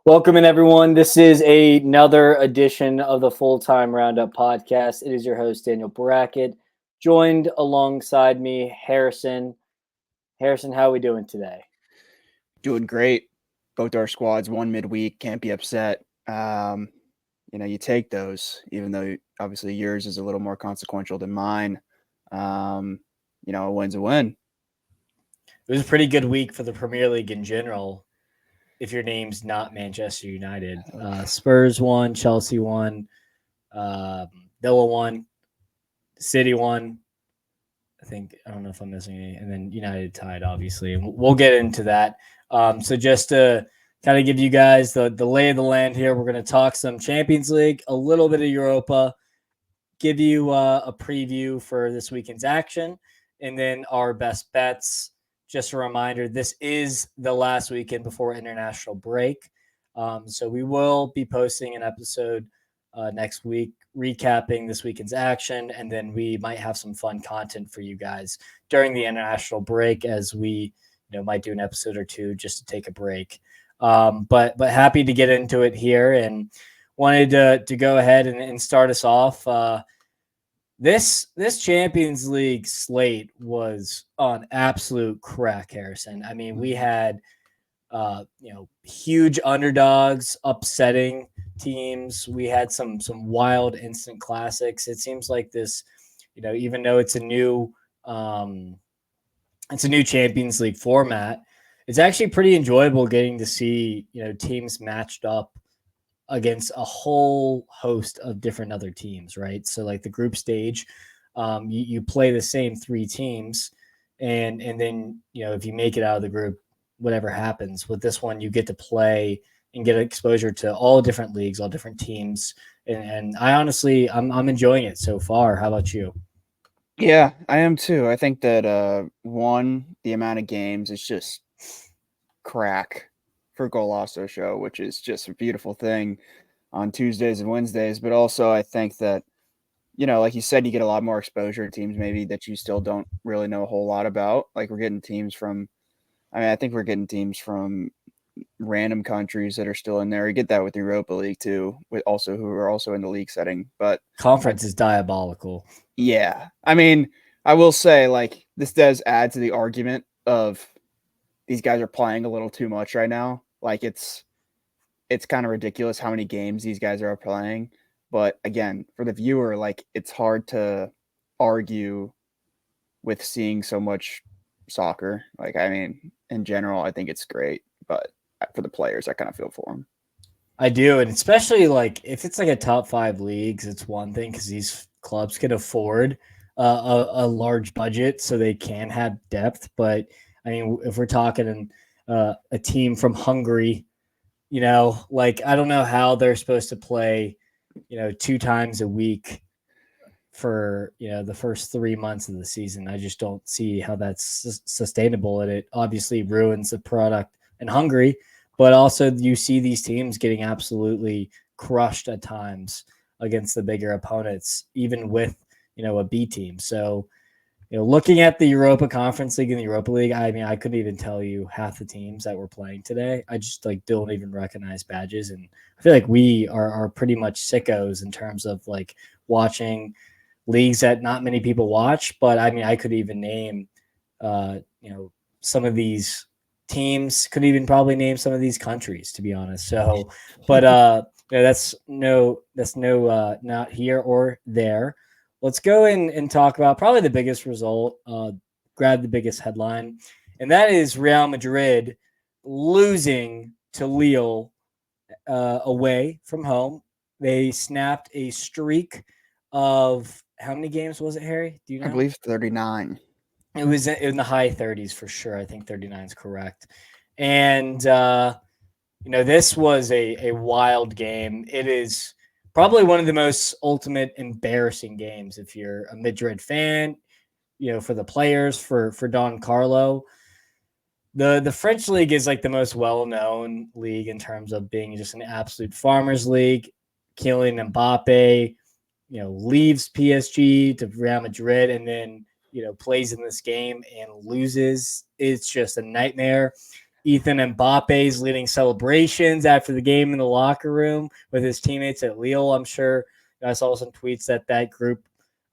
Welcome in, everyone. This is another edition of the Full-Time Roundup podcast. It is your host, Daniel Brackett, joined alongside me, Harrison. Harrison, how are we doing today? Doing great. Both our squads won midweek. Can't be upset. You take those, even though obviously yours is a little more consequential than mine. A win's a win. It was a pretty good week for the Premier League in general. If your name's not Manchester United, Spurs won, Chelsea won, Villa won, City won. I don't know if I'm missing any, and then United tied, obviously, and we'll get into that. So just to kind of give you guys the lay of the land here, we're going to talk some Champions League, a little bit of Europa, give you a preview for this weekend's action, and then our best bets. Just a reminder, this is the last weekend before international break. So we will be posting an episode next week recapping this weekend's action, and then we might have some fun content for you guys during the international break as we might do an episode or two just to take a break. But happy to get into it here and wanted to go ahead and start us off. This Champions League slate was on absolute crack, Harrison. I mean, we had huge underdogs upsetting teams. We had some wild instant classics. It seems like this, even though it's a new Champions League format, it's actually pretty enjoyable getting to see teams matched up against a whole host of different other teams, right? So like the group stage, you play the same three teams, and then if you make it out of the group, whatever happens. With this one, you get to play and get exposure to all different leagues, all different teams, and I honestly, I'm enjoying it so far. How about you? Yeah, I am too. I think that the amount of games is just crack for Golasso show, which is just a beautiful thing on Tuesdays and Wednesdays. But also I think that, like you said, you get a lot more exposure to teams maybe that you still don't really know a whole lot about. Like we're getting teams from, I think we're getting teams from random countries that are still in there. You get that with the Europa League too, who are also in the league setting. But conference is diabolical. Yeah. I mean, I will say like this does add to the argument of these guys are playing a little too much right now. Like it's kind of ridiculous how many games these guys are playing. But again, for the viewer, like it's hard to argue with seeing so much soccer. Like, I mean, in general, I think it's great, but for the players, I kind of feel for them. I do, and especially like if it's like a top 5 leagues, it's one thing because these clubs can afford a large budget, so they can have depth. But I mean, if we're talking a team from Hungary, like I don't know how they're supposed to play, 2 times a week for the first 3 months of the season. I just don't see how that's sustainable, and it obviously ruins the product in Hungary. But also you see these teams getting absolutely crushed at times against the bigger opponents, even with a B team. So looking at the Europa Conference League and the Europa League, I mean, I couldn't even tell you half the teams that were playing today. I just don't even recognize badges, and I feel like we are pretty much sickos in terms of like watching leagues that not many people watch. But I mean, I could even name, some of these teams. Could even probably name some of these countries, to be honest. So, but that's not here or there. Let's go in and talk about probably the biggest result, grab the biggest headline, and that is Real Madrid losing to Lille away from home. They snapped a streak of how many games was it, Harry? Do you know? I believe 39. It was in the high 30s for sure. I think 39 is correct. And, this was a wild game. It is probably one of the most ultimate embarrassing games if you're a Madrid fan, for the players, for Don Carlo. The French league is like the most well-known league in terms of being just an absolute farmers league. Kylian Mbappe, leaves PSG to Real Madrid and then, plays in this game and loses. It's just a nightmare. Ethan Mbappe's leading celebrations after the game in the locker room with his teammates at Lille. I'm sure I saw some tweets that group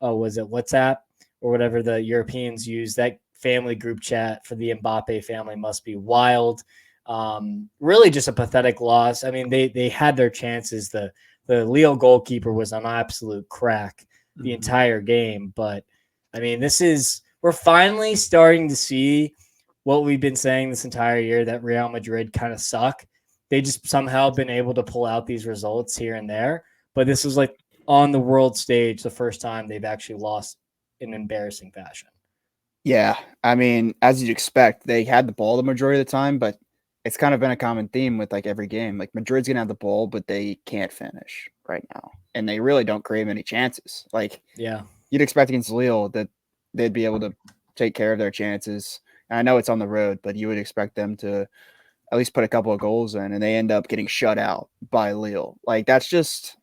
was it WhatsApp or whatever the Europeans use. That family group chat for the Mbappe family must be wild. Really just a pathetic loss. I mean, they had their chances. The Lille goalkeeper was an absolute crack the entire game. But I mean, we're finally starting to see what we've been saying this entire year, that Real Madrid kind of suck. They just somehow been able to pull out these results here and there. But this is like on the world stage, the first time they've actually lost in embarrassing fashion. Yeah. I mean, as you'd expect, they had the ball the majority of the time, but it's kind of been a common theme with like every game. Like Madrid's going to have the ball, but they can't finish right now. And they really don't create many chances. Like, yeah, you'd expect against Lille that they'd be able to take care of their chances. And I know it's on the road, but you would expect them to at least put a couple of goals in, and they end up getting shut out by Lille. Like, that's just,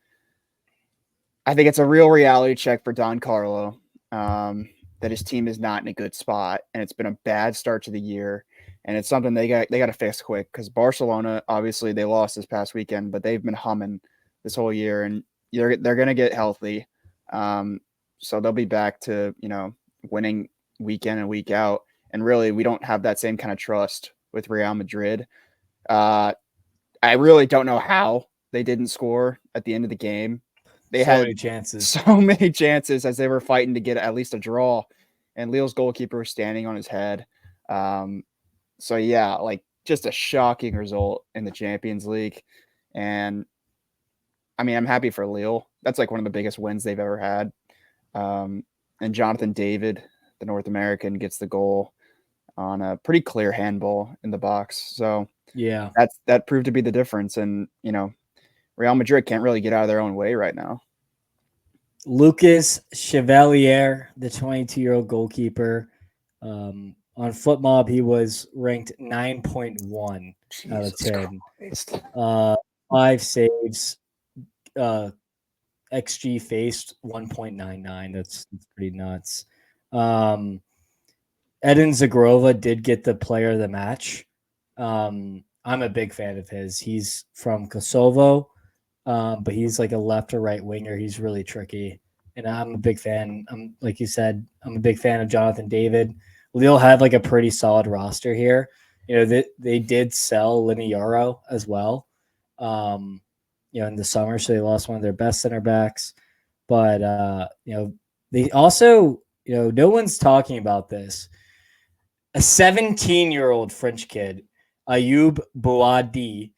I think it's a real reality check for Don Carlo, that his team is not in a good spot, and it's been a bad start to the year. And it's something they got to fix quick, because Barcelona, obviously they lost this past weekend, but they've been humming this whole year, and they're going to get healthy. So they'll be back to, winning week in and week out. And really, we don't have that same kind of trust with Real Madrid. I really don't know how they didn't score at the end of the game. They had so many chances as they were fighting to get at least a draw, and Lille's goalkeeper was standing on his head. So yeah, like just a shocking result in the Champions League. And I mean, I'm happy for Lille. That's like one of the biggest wins they've ever had. And Jonathan David, the North American, gets the goal on a pretty clear handball in the box. So yeah, that proved to be the difference. And, Real Madrid can't really get out of their own way right now. Lucas Chevalier, the 22-year-old goalkeeper, on FootMob, he was ranked 9.1 out of 10. 5 saves, XG faced 1.99. That's pretty nuts. Edin Zagrova did get the player of the match. I'm a big fan of his. He's from Kosovo, but he's like a left or right winger. He's really tricky, and I'm a big fan. Like you said, I'm a big fan of Jonathan David. Lille had like a pretty solid roster here. They did sell Liniaro as well, in the summer, so they lost one of their best center backs. But they also, no one's talking about this. A 17-year-old French kid, Ayoub Bouadi,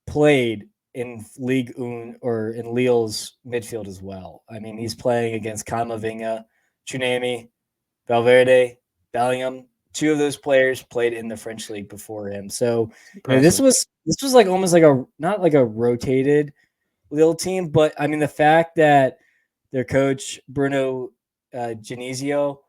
played in Ligue 1 or in Lille's midfield as well. I mean, he's playing against Camavinga, Tchouaméni, Valverde, Bellingham. 2 of those players played in the French league before him. So this was like almost like not like a rotated Lille team, but I mean the fact that their coach Bruno Genesio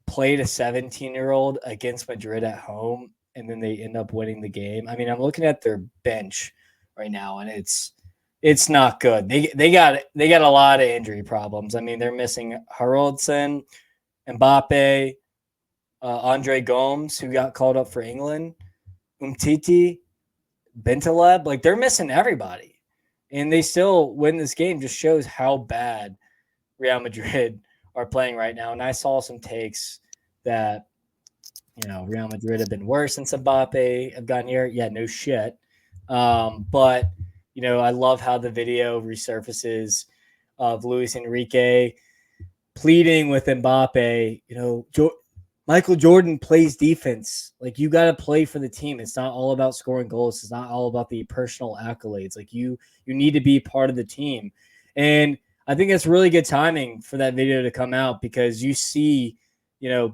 played a 17-year-old against Madrid at home, and then they end up winning the game. I mean, I'm looking at their bench right now, and it's not good. They got a lot of injury problems. I mean, they're missing Haroldson, Mbappe, Andre Gomes, who got called up for England, Umtiti, Bentaleb. Like, they're missing everybody, and they still win this game. Just shows how bad Real Madrid are playing right now. And I saw some takes that, Real Madrid have been worse since Mbappe have gotten here. Yeah, no shit. But, I love how the video resurfaces of Luis Enrique pleading with Mbappe, Michael Jordan plays defense. Like, you got to play for the team. It's not all about scoring goals. It's not all about the personal accolades. Like, you need to be part of the team. And I think it's really good timing for that video to come out, because you see,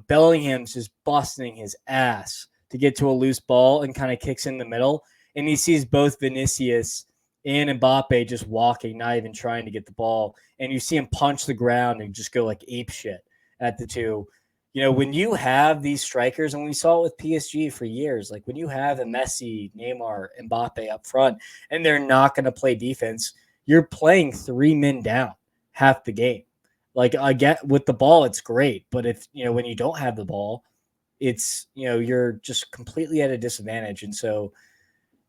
Bellingham's just busting his ass to get to a loose ball and kind of kicks in the middle. And he sees both Vinicius and Mbappe just walking, not even trying to get the ball. And you see him punch the ground and just go like ape shit at the two. When you have these strikers, and we saw it with PSG for years, like when you have a Messi, Neymar, Mbappe up front, and they're not going to play defense, you're playing 3 men down half the game. Like, I get with the ball, it's great. But if, when you don't have the ball, it's, you're just completely at a disadvantage. And so,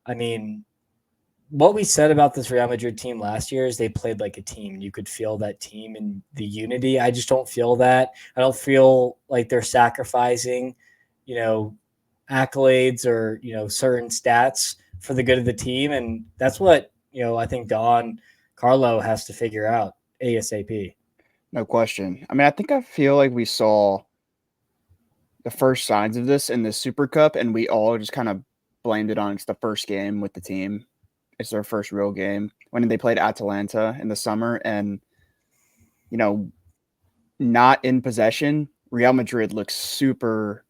I mean, what we said about this Real Madrid team last year is they played like a team. You could feel that team and the unity. I just don't feel that. I don't feel like they're sacrificing, accolades or, certain stats for the good of the team. And that's what, I think Don Carlo has to figure out ASAP. No question. I mean, I feel like we saw the first signs of this in the Super Cup, and we all just kind of blamed it on it's the first game with the team. It's their first real game when they played Atalanta in the summer, and not in possession. Real Madrid looks super,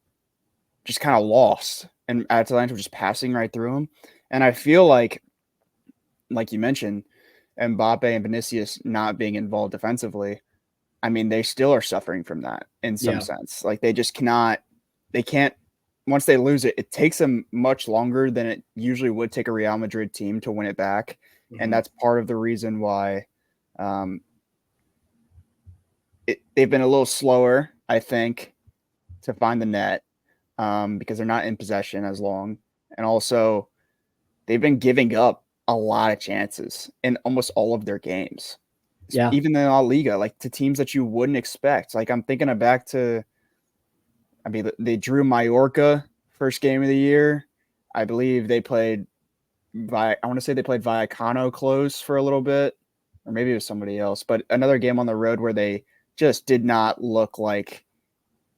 just kind of lost, and Atalanta was just passing right through them. And I feel like you mentioned, Mbappe and Vinicius not being involved defensively. I mean, they still are suffering from that in some sense. Like they just they can't, once they lose it, it takes them much longer than it usually would take a Real Madrid team to win it back. Mm-hmm. And that's part of the reason why they've been a little slower, I think, to find the net because they're not in possession as long. And also they've been giving up a lot of chances in almost all of their games. Yeah. Even in La Liga, like to teams that you wouldn't expect. Like I'm thinking back to, I mean, they drew Mallorca first game of the year. I believe they played I want to say they played Vallecano close for a little bit, or maybe it was somebody else, but another game on the road where they just did not look like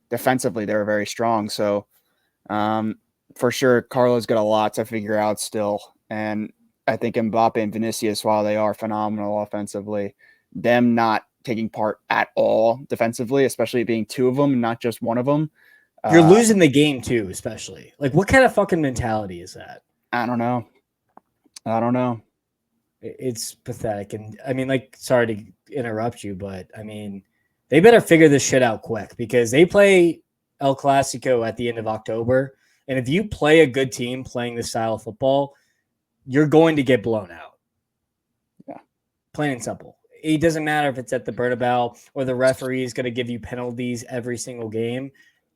defensively they were very strong. So for sure, Carlo's got a lot to figure out still. And I think Mbappe and Vinicius, while they are phenomenal offensively, them not taking part at all defensively, especially being two of them and not just one of them. You're losing the game too, especially. Like, what kind of fucking mentality is that? I don't know. It's pathetic. And I mean, like, sorry to interrupt you, but I mean, they better figure this shit out quick because they play El Clasico at the end of October. And if you play a good team playing this style of football, you're going to get blown out. Yeah. Plain and simple. It doesn't matter if it's at the Bernabeu or the referee is going to give you penalties every single game.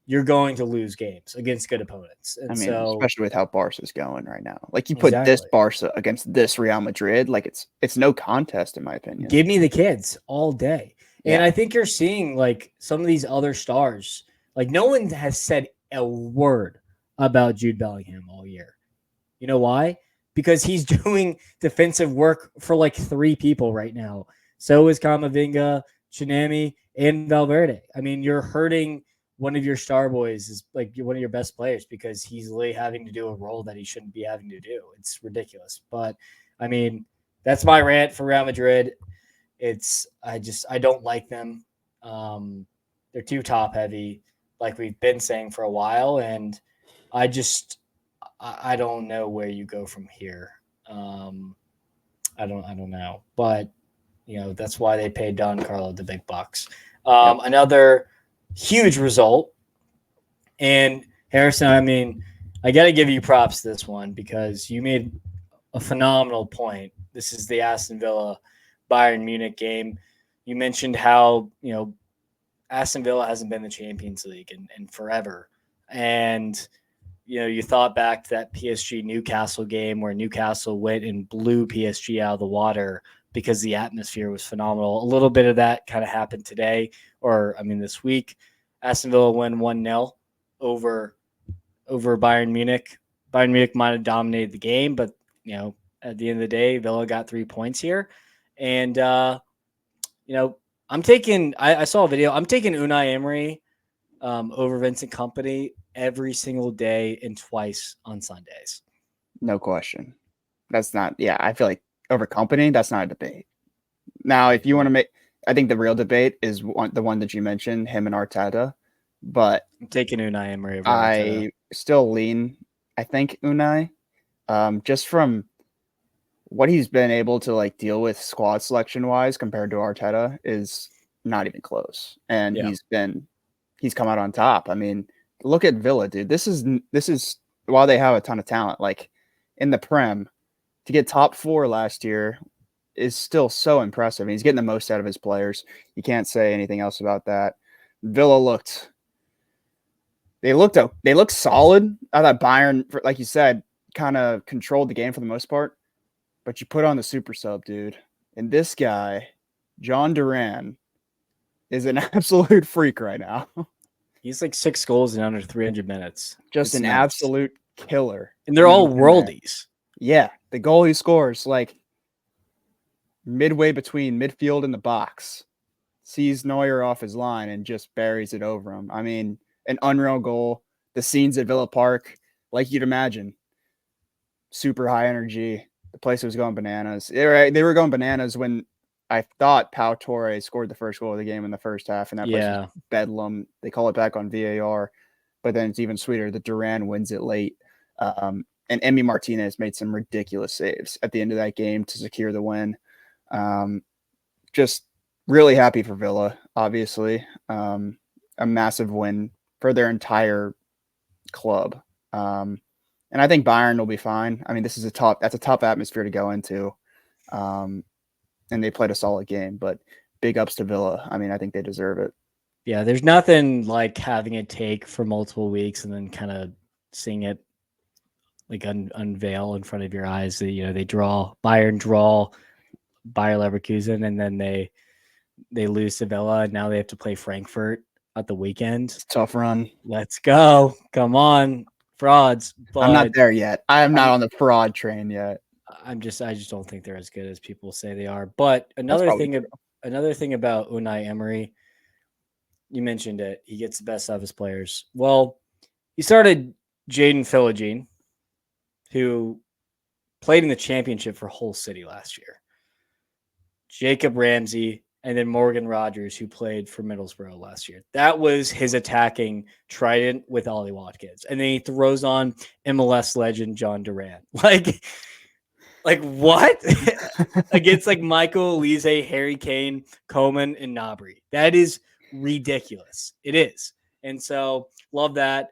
You're going to lose games against good opponents. And especially with how Barca's going right now. Like you put this Barca against this Real Madrid, like it's no contest in my opinion. Give me the kids all day. Yeah. And I think you're seeing like some of these other stars. Like no one has said a word about Jude Bellingham all year. You know why? Because he's doing defensive work for like three people right now. So is Camavinga, Tsunami, and Valverde. I mean, you're hurting one of your star boys, is like one of your best players because he's literally having to do a role that he shouldn't be having to do. It's ridiculous. But I mean, that's my rant for Real Madrid. I don't like them. They're too top heavy, like we've been saying for a while. And I don't know where you go from here. I don't know, but that's why they paid Don Carlo the big bucks. Another huge result, and Harrison, I mean, I got to give you props to this one because you made a phenomenal point. This is the Aston Villa Bayern Munich game. You mentioned how Aston Villa hasn't been in the Champions League in forever, and you thought back to that PSG Newcastle game where Newcastle went and blew PSG out of the water because the atmosphere was phenomenal. A little bit of that kind of happened today, this week. Aston Villa win 1-0 over Bayern Munich. Bayern Munich might have dominated the game, but at the end of the day, Villa got 3 points here. And I saw a video. I'm taking Unai Emery over Vincent Kompany every single day and twice on Sundays. No question. That's not, I feel like over Kompany, that's not a debate. Now, if you want to make, I think the real debate is the one that you mentioned, him and Arteta, but I'm taking Unai Emery over Arteta. I still lean, I think Unai, just from what he's been able to like deal with squad selection wise compared to Arteta is not even close. And he's come out on top. I mean, look at Villa, dude. This is while they have a ton of talent, like in the Prem, to get top 4 last year is still so impressive. And he's getting the most out of his players. You can't say anything else about that. Villa looked They looked solid. I thought Bayern, like you said, kind of controlled the game for the most part. But you put on the super sub, dude, and this guy, John Duran, is an absolute freak right now. He's like 6 goals in under 300 minutes. Just It's an nuts. absolute killer. And they're when all he's in there. worldies. Yeah, the goal he scores, like midway between midfield and the box, sees Neuer off his line and just buries it over him. I mean, an unreal goal. The scenes at Villa Park, like you'd imagine, super high energy. The place was going bananas. They were going bananas when I thought Pau Torre scored the first goal of the game in the first half, and that place was bedlam. They call it back on VAR, but then it's even sweeter. The Duran wins it late. And Emi Martinez made some ridiculous saves at the end of that game to secure the win. Just really happy for Villa, obviously. A massive win for their entire club. And I think Bayern will be fine. I mean, that's a tough atmosphere to go into. And they played a solid game, but big ups to Villa. I mean, I think they deserve it. Yeah, there's nothing like having it take for multiple weeks and then kind of seeing it like unveil in front of your eyes. They draw Bayer Leverkusen, and then they lose to Villa, and now they have to play Frankfurt at the weekend. It's a tough run. Let's go. Come on, frauds. But I'm not there yet. I'm not on the fraud train yet. I just don't think they're as good as people say they are. But another thing about Unai Emery, you mentioned it. He gets the best out of his players. Well, he started Jaden Philogene, who played in the championship for Hull City last year. Jacob Ramsey, and then Morgan Rogers, who played for Middlesbrough last year. That was his attacking trident with Ollie Watkins. And then he throws on MLS legend John Duran. Like what? Against like Michael Elise, Harry Kane, Coman, and Gnabry. That is ridiculous. It is. And so love that.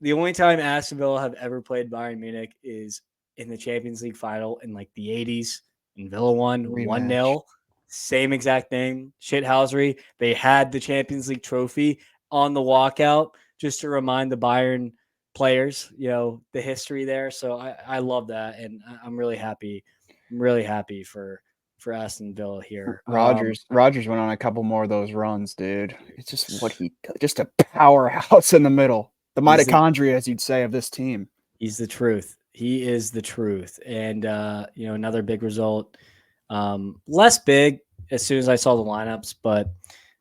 The only time Aston Villa have ever played Bayern Munich is in the Champions League final in like the 80s, and Villa won 1-0. Same exact thing. Shithousery. They had the Champions League trophy on the walkout just to remind the Bayern players, the history there. So I love that, and I'm really happy. I'm really happy for Aston Villa here. Rogers went on a couple more of those runs, dude. It's just what he does. Just a powerhouse in the middle. The mitochondria, as you'd say, of this team. He's the truth. He is the truth. And, another big result. Less big as soon as I saw the lineups, but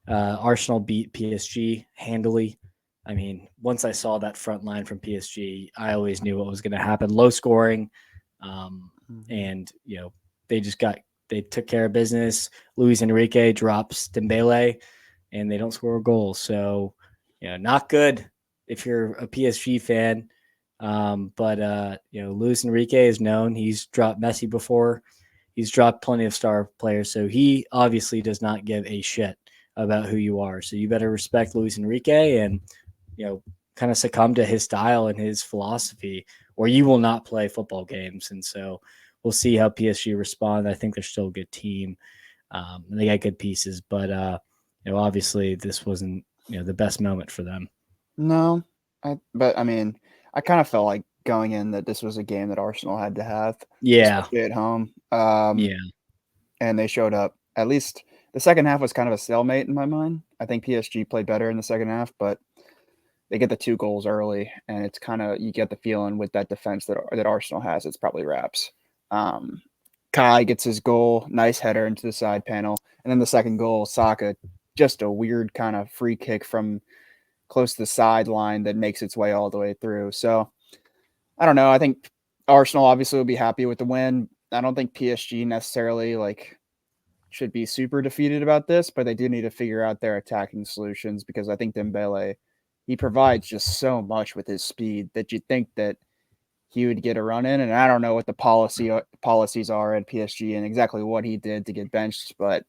Arsenal beat PSG handily. I mean, once I saw that front line from PSG, I always knew what was going to happen. Low scoring. And, they took care of business. Luis Enrique drops Dembele, and they don't score a goal. So, not good if you're a PSG fan. But Luis Enrique is known. He's dropped Messi before. He's dropped plenty of star players. So he obviously does not give a shit about who you are. So you better respect Luis Enrique and, kind of succumb to his style and his philosophy, or you will not play football games. And so we'll see how PSG respond. I think they're still a good team. And they got good pieces, but obviously this wasn't, the best moment for them. No, but I mean, I kind of felt like going in that this was a game that Arsenal had to have. Yeah. Especially at home. Yeah. And they showed up. At least the second half was kind of a stalemate in my mind. I think PSG played better in the second half, but they get the 2 goals early, and it's kind of, you get the feeling with that defense that Arsenal has, it's probably wraps. Kai gets his goal, nice header into the side panel. And then the second goal, Saka, just a weird kind of free kick from close to the sideline that makes its way all the way through. So I don't know. I think Arsenal obviously will be happy with the win. I don't think PSG necessarily should be super defeated about this, but they do need to figure out their attacking solutions, because I think Dembele, he provides just so much with his speed that you'd think that he would get a run in. And I don't know what the policies are at PSG and exactly what he did to get benched, but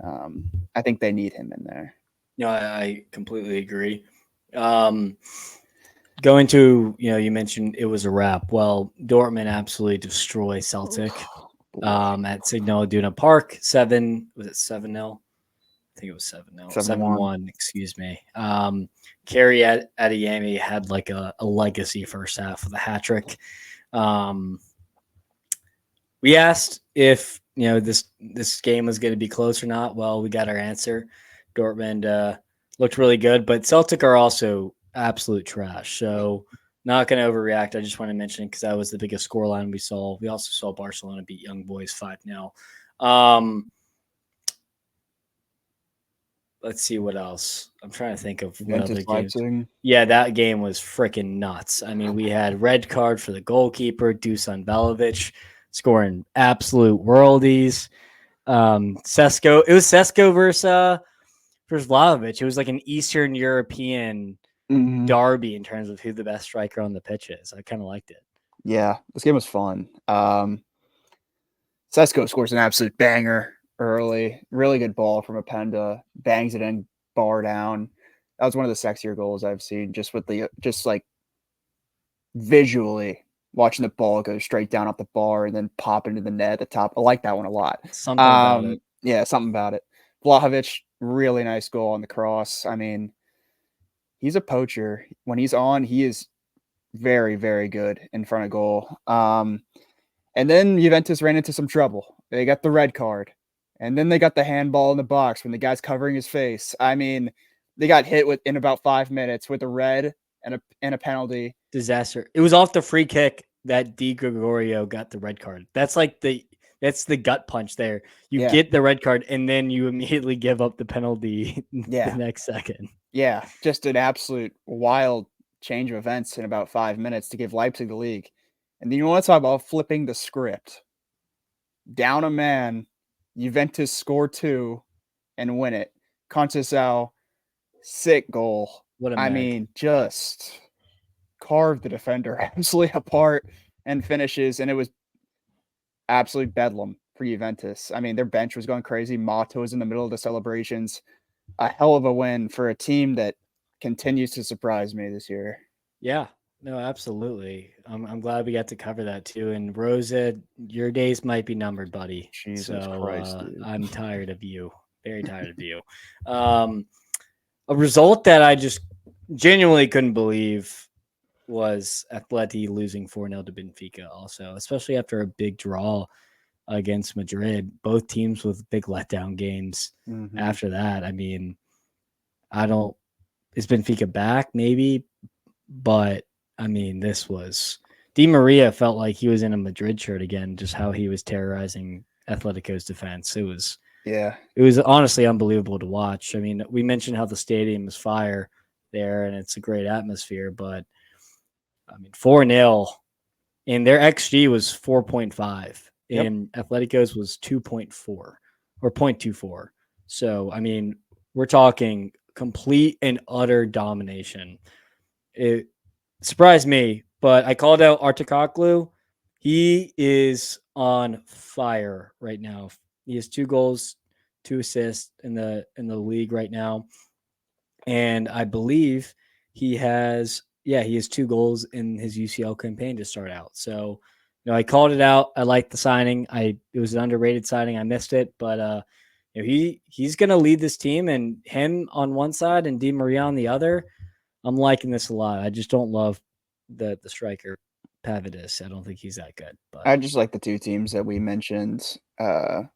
I think they need him in there. No, I completely agree. Going to, you mentioned it was a wrap. Well, Dortmund absolutely destroy Celtic at Signal Iduna Park. 7-0. I think it was 7. No, 7-1. 7-1. Excuse me. Kerry Adeyemi had like a legacy first half with a hat trick. We asked if this game was going to be close or not. Well, we got our answer. Dortmund looked really good, but Celtic are also absolute trash. So not going to overreact. I just want to mention it because that was the biggest scoreline we saw. We also saw Barcelona beat Young Boys 5-0. Let's see what else. I'm trying to think of what other games. Leipzig. Yeah, that game was freaking nuts. I mean, we had red card for the goalkeeper, Dusan Belovic, scoring absolute worldies. Sesko. It was Sesko versus Vlahovic. It was like an Eastern European derby in terms of who the best striker on the pitch is. I kind of liked it. Yeah, this game was fun. Sesko scores an absolute banger early. Really good ball from Openda. Bangs it in, bar down. That was one of the sexier goals I've seen. Just like visually watching the ball go straight down off the bar and then pop into the net at the top. I like that one a lot. Something about it. Yeah, something about it. Vlahovic, really nice goal on the cross. I mean, he's a poacher. When he's on, he is very, very good in front of goal. And then Juventus ran into some trouble. They got the red card. And then they got the handball in the box when the guy's covering his face. I mean, they got hit in about 5 minutes with a red and a penalty. Disaster. It was off the free kick that Di Gregorio got the red card. That's the gut punch there. You get the red card and then you immediately give up the penalty the next second. Yeah, just an absolute wild change of events in about 5 minutes to give Leipzig the league. And then you want to talk about flipping the script. Down a man, Juventus score 2 and win it. Conceição, sick goal. I mean, just carved the defender absolutely apart and finishes, and it was absolute bedlam for Juventus. I mean, their bench was going crazy. Mato was in the middle of the celebrations. A hell of a win for a team that continues to surprise me this year. Yeah, no, absolutely. I'm glad we got to cover that too. And Rosa, your days might be numbered, buddy. Jesus Christ, dude. I'm tired of you. Very tired of you. A result that I just genuinely couldn't believe was Atleti losing 4-0 to Benfica also, especially after a big draw against Madrid. Both teams with big letdown games after that. I mean, is Benfica back? Maybe. But, I mean, this was – Di Maria felt like he was in a Madrid shirt again, just how he was terrorizing Atletico's defense. It was honestly unbelievable to watch. I mean, we mentioned how the stadium is fire there, and it's a great atmosphere. But, I mean, 4-0, and their XG was 4.5, and Atletico's was 2.4 or 0.24. So, I mean, we're talking complete and utter domination. It surprised me, but I called out Artakoglu. He is on fire right now. He has 2 goals, 2 assists in the league right now, and I believe he has 2 goals in his UCL campaign to start out. So, I called it out. I liked the signing. It was an underrated signing. I missed it, but he's going to lead this team, and him on one side and Di Maria on the other. I'm liking this a lot. I just don't love the striker Pavlidis. I don't think he's that good. But I just like the 2 teams that we mentioned. They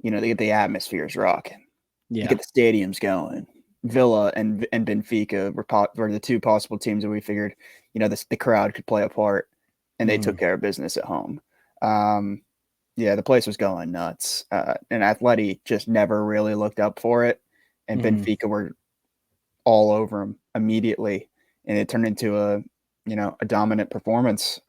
get the atmospheres rocking. Yeah, you get the stadiums going. Villa and Benfica were the 2 possible teams that we figured, the crowd could play a part, and they took care of business at home. The place was going nuts. And Atleti just never really looked up for it, and Benfica were all over him immediately, and it turned into a dominant performance.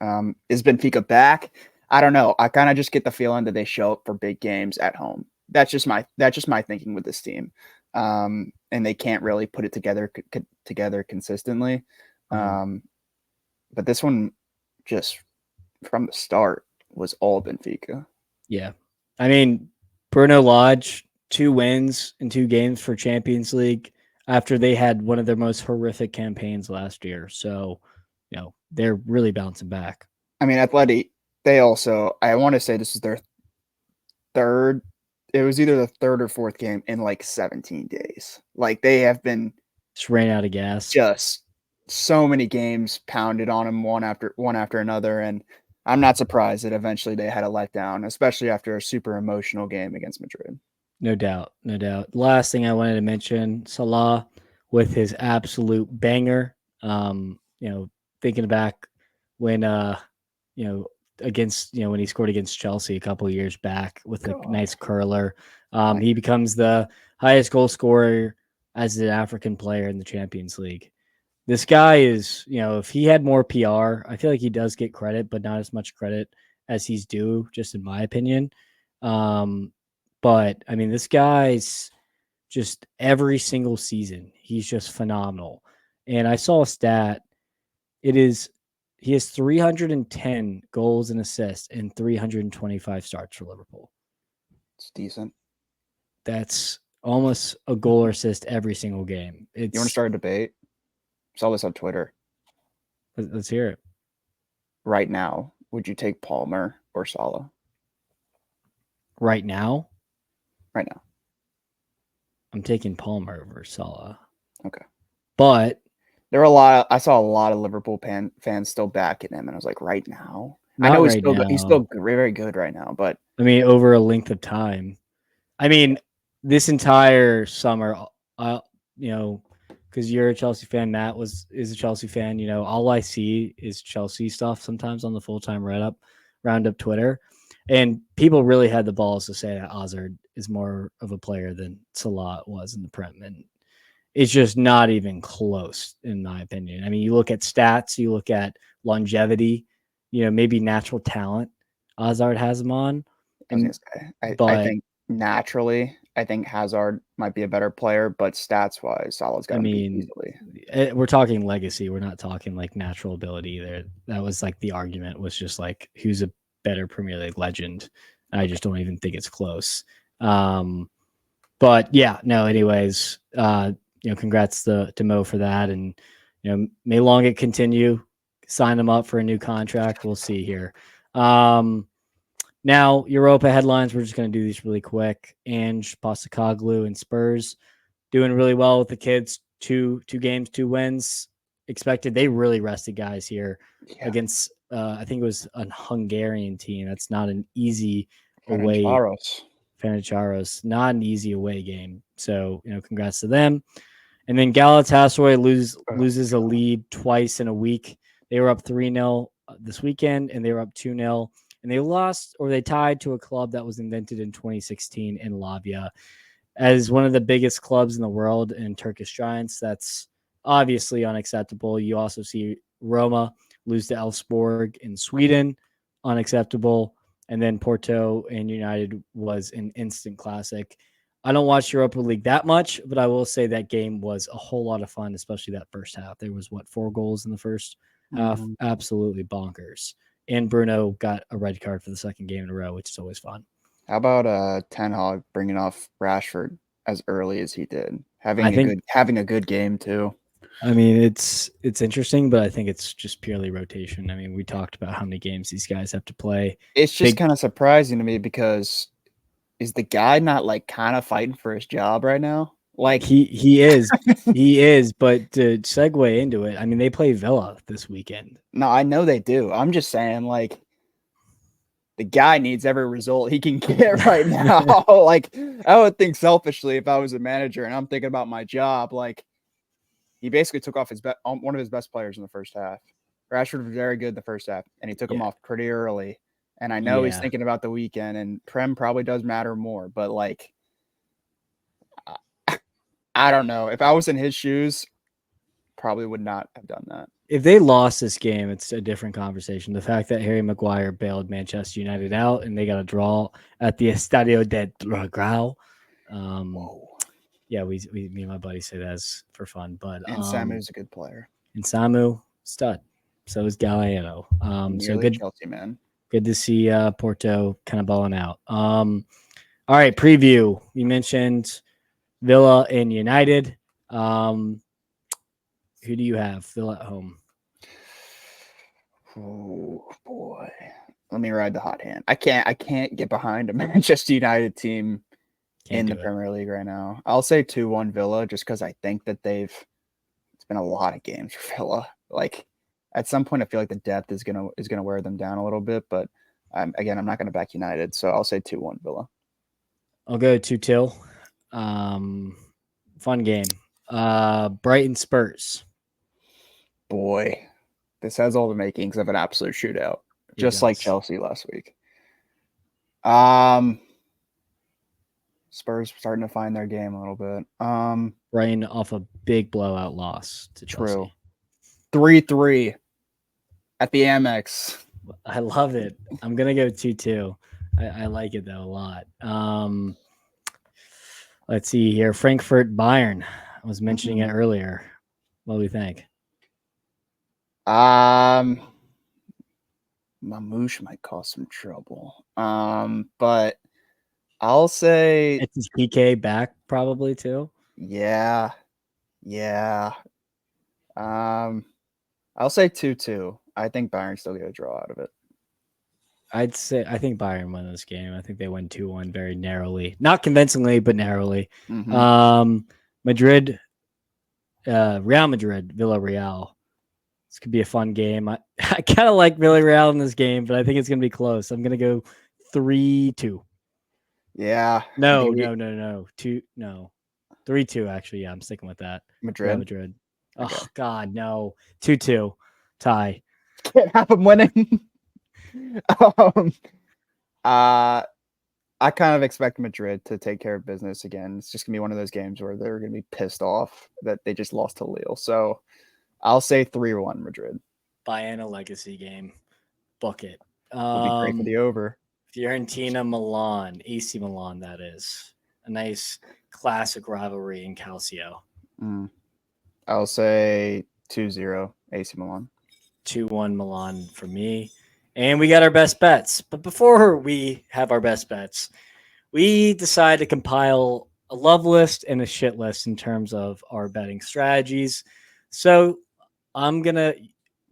Is Benfica back? I don't know. I kind of just get the feeling that they show up for big games at home. That's just my thinking with this team, and they can't really put it together consistently. But this one, just from the start, was all Benfica. Yeah, I mean, Bruno Lage, 2 wins in 2 games for Champions League after they had one of their most horrific campaigns last year. So, they're really bouncing back. I mean, Atleti, they also, I want to say this is their 3rd it was either the third or fourth game in like 17 days. Like they have been Just ran out of gas. just so many games pounded on him one after another, and I'm not surprised that eventually they had a letdown, especially after a super emotional game against Madrid. No doubt, no doubt. Last thing I wanted to mention, Salah with his absolute banger. Thinking back when against when he scored against Chelsea a couple of years back with a nice curler. He becomes the highest goal scorer as an African player in the Champions League. This guy is, if he had more PR, I feel like he does get credit, but not as much credit as he's due, just in my opinion. But I mean, this guy's just every single season, he's just phenomenal. And I saw a stat. He has 310 goals and assists in 325 starts for Liverpool. It's decent. That's almost a goal or assist every single game. You want to start a debate? Saw this on Twitter. Let's hear it. Right now, would you take Palmer or Salah? Right now? Right now. I'm taking Palmer over Salah. Okay. But there were I saw a lot of Liverpool fans still backing him, and I was like, right now? I know he's still very, very good right now, but I mean, over a length of time. I mean, this entire summer, because you're a Chelsea fan, Matt is a Chelsea fan. All I see is Chelsea stuff sometimes on the full-time roundup Twitter, and people really had the balls to say that Hazard is more of a player than Salah was in the Prem, and it's just not even close, in my opinion. I mean, you look at stats, you look at longevity, maybe natural talent. Hazard has him on. I think naturally, I think Hazard might be a better player, but stats-wise, Salah's got to beat easily. We're talking legacy. We're not talking like natural ability either. That was like the argument was just like, who's a better Premier League legend? I just don't even think it's close. But yeah, no, anyways, congrats to Mo for that. And, may long it continue. Sign him up for a new contract. We'll see here. Now, Europa headlines, we're just going to do these really quick. Ange Postecoglou and Spurs doing really well with the kids. Two games, 2 wins expected. They really rested guys here against, I think it was a Hungarian team. That's not an easy away. Fenerbahce, not an easy away game. So, congrats to them. And then Galatasaray loses a lead twice in a week. They were up 3-0 this weekend, and they were up 2-0. And they lost, or they tied to a club that was invented in 2016 in Lavia. As one of the biggest clubs in the world in Turkish Giants, that's obviously unacceptable. You also see Roma lose to Elfsborg in Sweden, unacceptable. And then Porto and United was an instant classic. I don't watch Europa League that much, but I will say that game was a whole lot of fun, especially that first half. There was, 4 goals in the first half? Absolutely bonkers. And Bruno got a red card for the second game in a row, which is always fun. How about Ten Hag bringing off Rashford as early as he did, having a good game too? I mean, it's interesting, but I think it's just purely rotation. I mean, we talked about how many games these guys have to play. It's just kind of surprising to me because is the guy not like kind of fighting for his job right now? Like he is, But to segue into it, I mean, they play Villa this weekend. No, I know they do. I'm just saying, like, the guy needs every result he can get right now. Like, I would think selfishly if I was a manager and I'm thinking about my job, like, he basically took off one of his best players in the first half. Rashford was very good in the first half, and he took him off pretty early. And I know he's thinking about the weekend, and Prem probably does matter more, but like, I don't know. If I was in his shoes, probably would not have done that. If they lost this game, it's a different conversation. The fact that Harry Maguire bailed Manchester United out and they got a draw at the Estadio de Dragao. Yeah, me and my buddy say that's for fun. But Samu's a good player. And Samu, stud. So is Gallardo. So good, Chelsea man. Good to see Porto kind of balling out. All right, preview. You mentioned Villa and United. Who do you have? Villa at home. Oh boy. Let me ride the hot hand. I can't get behind a Manchester United team in the Premier League right now. I'll say 2-1 Villa just because I think that it's been a lot of games for Villa. Like at some point, I feel like the depth is gonna wear them down a little bit. But again, I'm not gonna back United, so I'll say 2-1 Villa. I'll go 2-2. Fun game. Brighton Spurs. Boy, this has all the makings of an absolute shootout, just like Chelsea last week. Spurs starting to find their game a little bit. Brighton off a big blowout loss to Chelsea. 3-3 at the Amex. I love it. I'm gonna go 2-2. I like it though a lot. Let's see here. Frankfurt Bayern. I was mentioning it earlier. What do we think? Mamouche might cause some trouble. But I'll say it's PK back probably too. Yeah. I'll say 2-2. I think Bayern still get a draw out of it. I think Bayern won this game. I think they win 2-1 very narrowly. Not convincingly, but narrowly. Madrid, Real Madrid, Villarreal. This could be a fun game. I kind of like Villarreal in this game, but I think it's going to be close. I'm going to go 3-2. Yeah. No. 3-2, actually. Yeah, I'm sticking with that. Madrid. Okay. Oh, God, no. 2-2. Tie. Can't have them winning. I kind of expect Madrid to take care of business again. It's just going to be one of those games where they're going to be pissed off that they just lost to Lille. So I'll say 3-1 Madrid. Bayern legacy game. Book it. Would be great for the over. Fiorentina Milan, AC Milan, that is. A nice classic rivalry in Calcio. I'll say 2-0 AC Milan. 2-1 Milan for me. And we got our best bets. But before we have our best bets, we decided to compile a love list and a shit list in terms of our betting strategies. So I'm going to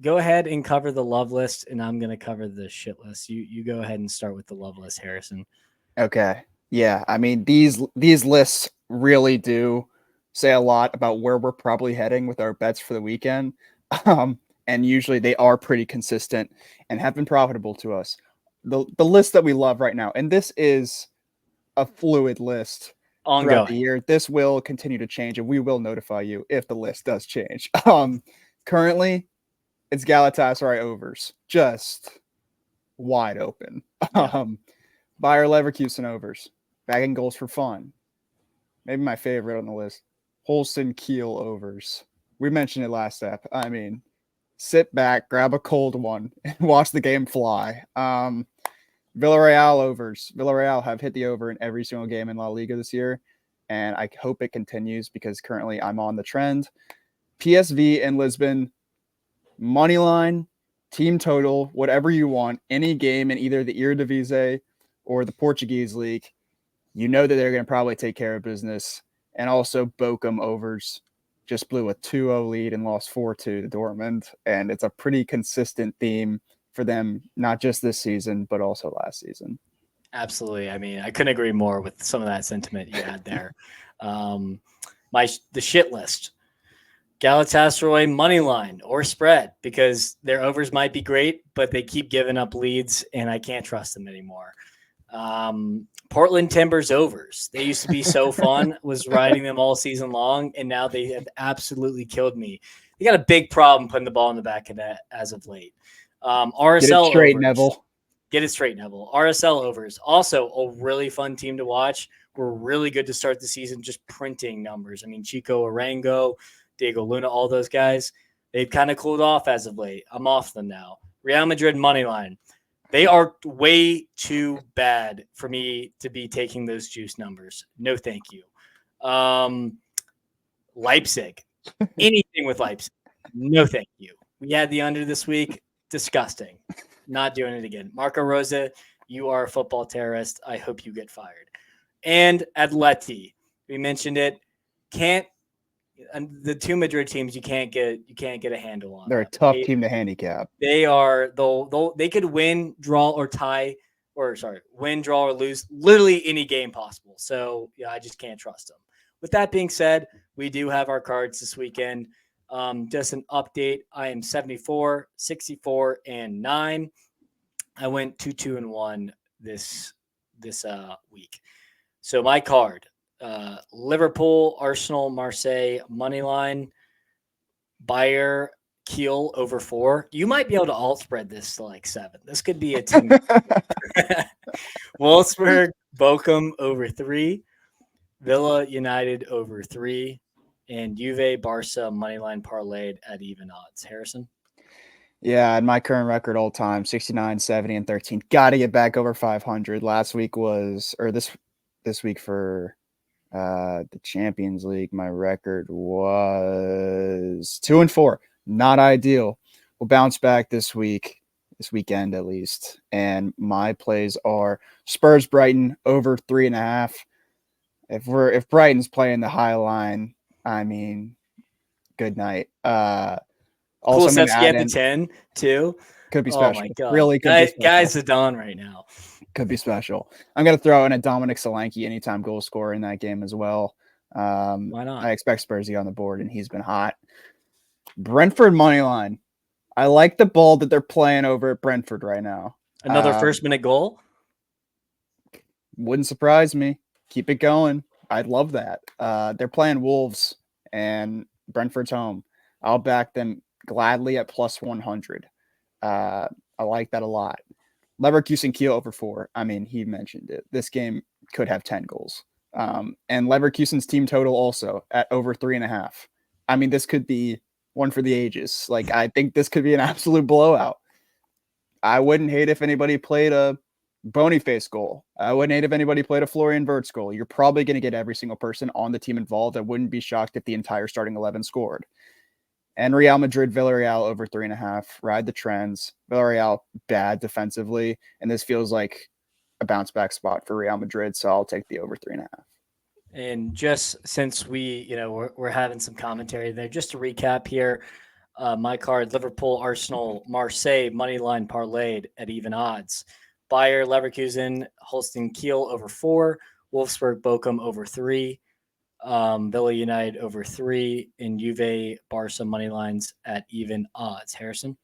go ahead and cover the love list, and I'm going to cover the shit list. You go ahead and start with the love list, Harrison. Okay. Yeah, I mean, these lists really do say a lot about where we're probably heading with our bets for the weekend. And usually they are pretty consistent and have been profitable to us. The list that we love right now, and this is a fluid list throughout the year. This will continue to change, and we will notify you if the list does change. Currently, it's Galatasaray overs, just wide open. Yeah. Bayer Leverkusen overs, bagging goals for fun. Maybe my favorite on the list, Holstein Kiel overs. We mentioned it last step. I mean, sit back, grab a cold one, and watch the game fly. Villarreal overs. Villarreal have hit the over in every single game in La Liga this year, and I hope it continues because currently I'm on the trend. PSV and Lisbon, money line, team total, whatever you want, any game in either the Eredivisie or the Portuguese league, you know that they're going to probably take care of business. And also Bochum overs. Just blew a 2-0 lead and lost 4-2 to Dortmund. And it's a pretty consistent theme for them, not just this season, but also last season. Absolutely. I mean, I couldn't agree more with some of that sentiment you had there. The shit list. Galatasaray money line or spread, because their overs might be great, but they keep giving up leads, and I can't trust them anymore. Portland Timbers overs. They used to be so fun, was riding them all season long, and now they have absolutely killed me. They got a big problem putting the ball in the back of net as of late. RSL Get it straight, overs. Neville. Get it straight, Neville. RSL overs. Also a really fun team to watch. We're really good to start the season just printing numbers. I mean, Chico Arango, Diego Luna, all those guys, they've kind of cooled off as of late. I'm off them now. Real Madrid money line. They are way too bad for me to be taking those juice numbers. No, thank you. Leipzig. Anything with Leipzig. No, thank you. We had the under this week. Disgusting. Not doing it again. Marco Rosa, you are a football terrorist. I hope you get fired. And Atleti. We mentioned it. The two Madrid teams you can't get a handle on. They're a tough team to handicap. They are they could win, draw, or tie win, draw, or lose, literally any game possible. So yeah, I just can't trust them. With that being said, we do have our cards this weekend. Just an update. I am 74, 64, and 9. I went 2-2-1 this week. So my card, Liverpool, Arsenal, Marseille, money line, Bayern, Kiel over 4. You might be able to alt spread this to like 7. This could be a team. Wolfsburg, Bochum over 3, Villa United over 3, and Juve, Barca moneyline parlayed at even odds. Harrison? Yeah, and my current record all time, 69, 70, and 13. Got to get back over 500. Last week was, or this week for the Champions League, my record was 2-4. Not ideal. We'll bounce back this weekend at least. And my plays are Spurs Brighton over 3.5. If Brighton's playing the high line, I mean, good night. Also, cool, get the 10 too. Could be special. Oh my god! Really could be special. Guys, the Don right now. Could be special. I'm going to throw in a Dominic Solanke anytime goal scorer in that game as well. Why not? I expect Spursy on the board, and he's been hot. Brentford money line. I like the ball that they're playing over at Brentford right now. Another first-minute goal? Wouldn't surprise me. Keep it going. I'd love that. They're playing Wolves, and Brentford's home. I'll back them gladly at plus 100. I like that a lot. Leverkusen Kiel over 4. I mean, he mentioned it. This game could have 10 goals. And Leverkusen's team total also at over 3.5. I mean, this could be one for the ages. Like, I think this could be an absolute blowout. I wouldn't hate if anybody played a Boniface goal. I wouldn't hate if anybody played a Florian Wirtz goal. You're probably going to get every single person on the team involved. I wouldn't be shocked if the entire starting 11 scored. And Real Madrid, Villarreal over 3.5. Ride the trends. Villarreal bad defensively, and this feels like a bounce back spot for Real Madrid. So I'll take the over 3.5. And just since we're having some commentary there, just to recap here, my card: Liverpool, Arsenal, Marseille moneyline parlayed at even odds. Bayer, Leverkusen, Holstein Kiel over 4. Wolfsburg, Bochum over 3. Villa United over 3, and Juve Barca money lines at even odds. Harrison?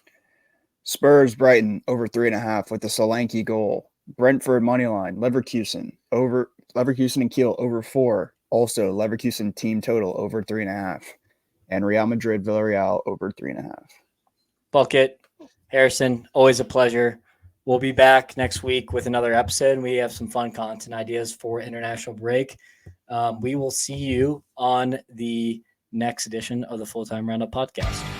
Spurs Brighton over 3.5 with the Solanke goal. Brentford money line. Leverkusen and Kiel over 4. Also Leverkusen team total over 3.5, and Real Madrid Villarreal over 3.5. Bucket, Harrison, always a pleasure. We'll be back next week with another episode, and we have some fun content ideas for international break. We will see you on the next edition of the Full Time Roundup podcast.